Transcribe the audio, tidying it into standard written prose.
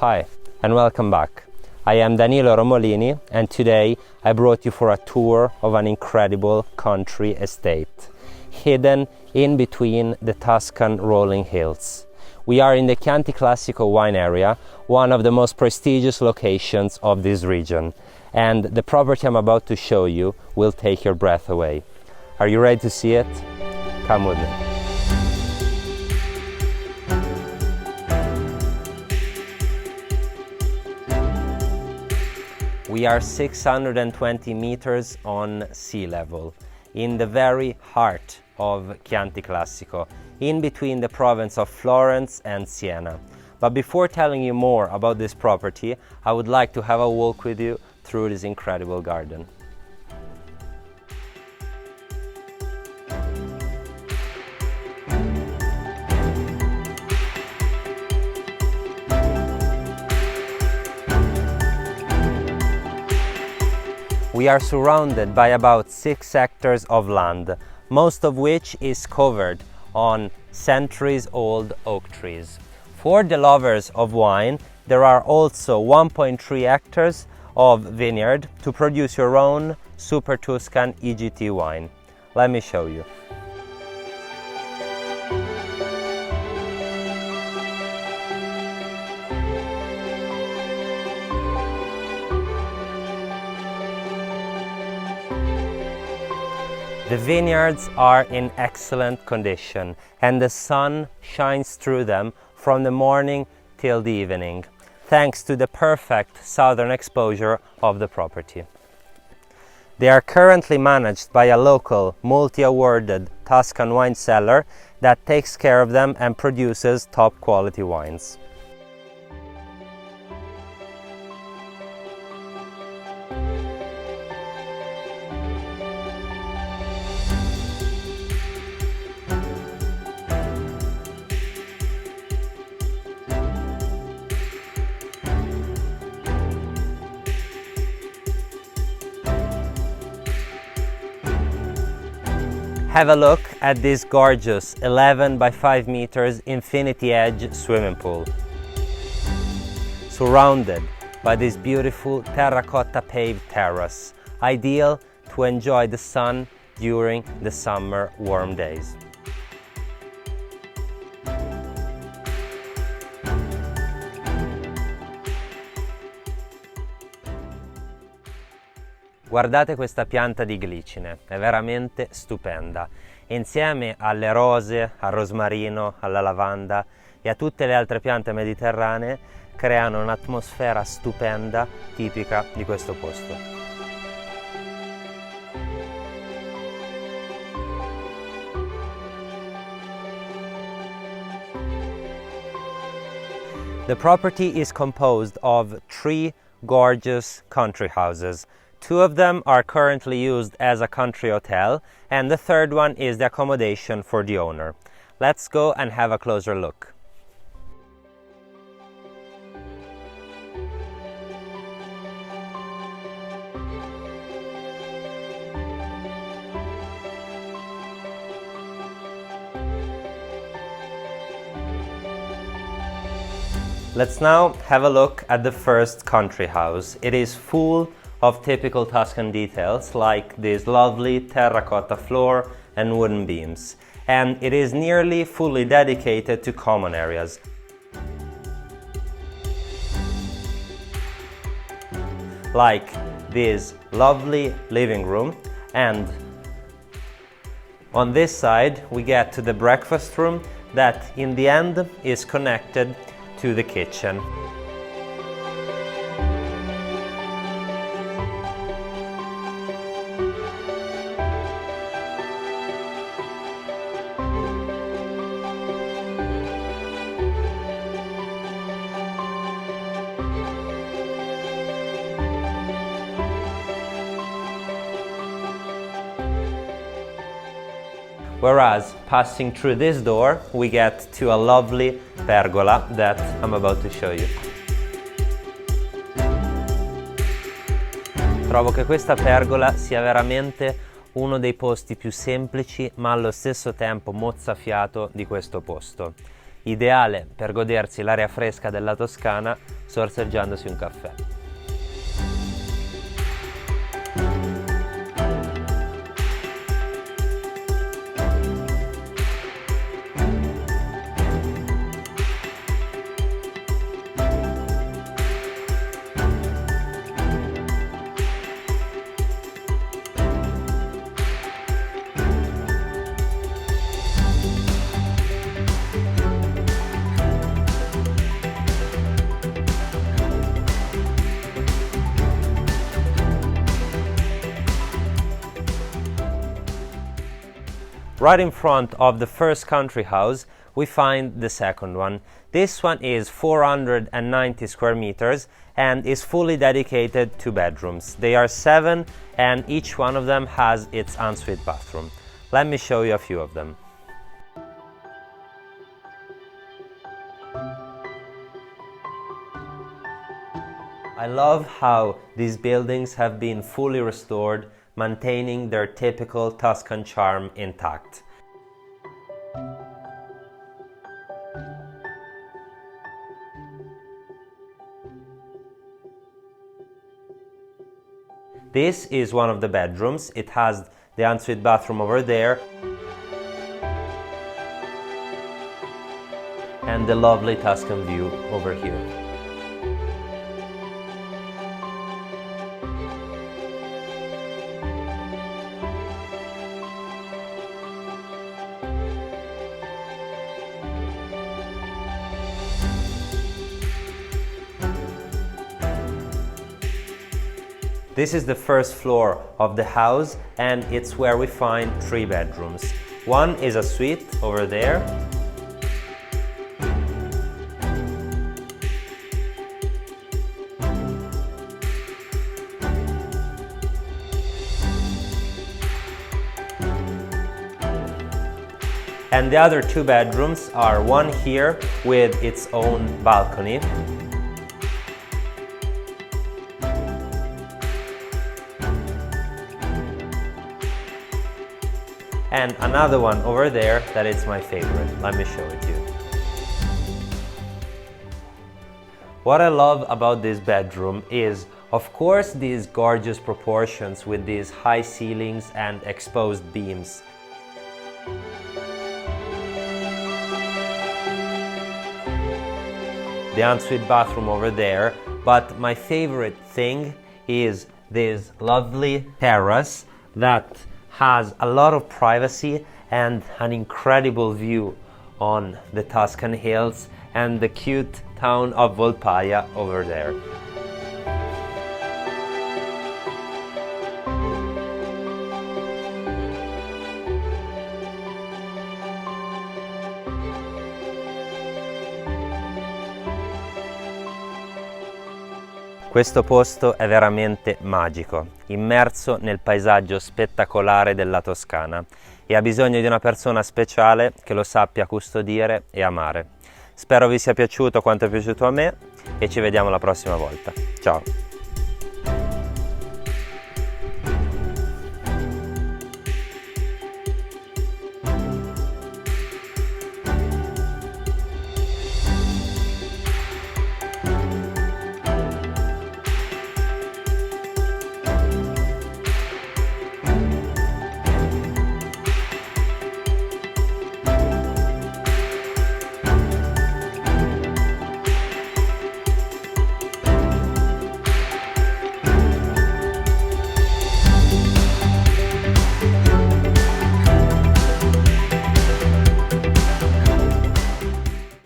Hi and welcome back. I am Danilo Romolini and today I brought you for a tour of an incredible country estate hidden in between the Tuscan rolling hills. We are in the Chianti Classico wine area, one of the most prestigious locations of this region, and the property I'm about to show you will take your breath away. Are you ready to see it? Come with me. We are 620 meters on sea level, in the very heart of Chianti Classico, in between the province of Florence and Siena. But before telling you more about this property, I would like to have a walk with you through this incredible garden. We are surrounded by about 6 hectares of land, most of which is covered on centuries-old oak trees. For the lovers of wine, there are also 1.3 hectares of vineyard to produce your own SuperTuscan IGT wine. Let me show you. The vineyards are in excellent condition and the sun shines through them from the morning till the evening, thanks to the perfect southern exposure of the property. They are currently managed by a local, multi-awarded Tuscan wine cellar that takes care of them and produces top quality wines. Have a look at this gorgeous 11 by 5 meters infinity edge swimming pool, surrounded by this beautiful terracotta paved terrace, ideal to enjoy the sun during the summer warm days. Guardate questa pianta di glicine, è veramente stupenda. Insieme alle rose, al rosmarino, alla lavanda e a tutte le altre piante mediterranee creano un'atmosfera stupenda tipica di questo posto. The property is composed of 3 gorgeous country houses. 2 of them are currently used as a country hotel, and the third one is the accommodation for the owner. Let's go and have a closer look. Let's now have a look at the first country house. It is full of typical Tuscan details like this lovely terracotta floor and wooden beams, and it is nearly fully dedicated to common areas. Like this lovely living room, and on this side we get to the breakfast room that in the end is connected to the kitchen. Whereas passing through this door, we get to a lovely pergola that I'm about to show you. Trovo che questa pergola sia veramente uno dei posti più semplici ma allo stesso tempo mozzafiato di questo posto. ideale per godersi l'aria fresca della Toscana sorseggiandosi un caffè. Right in front of the first country house, we find the second one. This one is 490 square meters and is fully dedicated to bedrooms. They are 7 and each one of them has its ensuite bathroom. Let me show you a few of them. I love how these buildings have been fully restored, maintaining their typical Tuscan charm intact. This is one of the bedrooms. It has the ensuite bathroom over there and the lovely Tuscan view over here. This is the first floor of the house and it's where we find 3 bedrooms. One is a suite over there. And the other 2 bedrooms are one here with its own balcony. And another one over there that is my favorite. Let me show it to you. What I love about this bedroom is, of course, these gorgeous proportions with these high ceilings and exposed beams. The ensuite bathroom over there, but my favorite thing is this lovely terrace that has a lot of privacy and an incredible view on the Tuscan hills and the cute town of Volpaia over there. Questo posto è veramente magico, immerso nel paesaggio spettacolare della Toscana e ha bisogno di una persona speciale che lo sappia custodire e amare. Spero vi sia piaciuto quanto è piaciuto a me e ci vediamo la prossima volta. Ciao!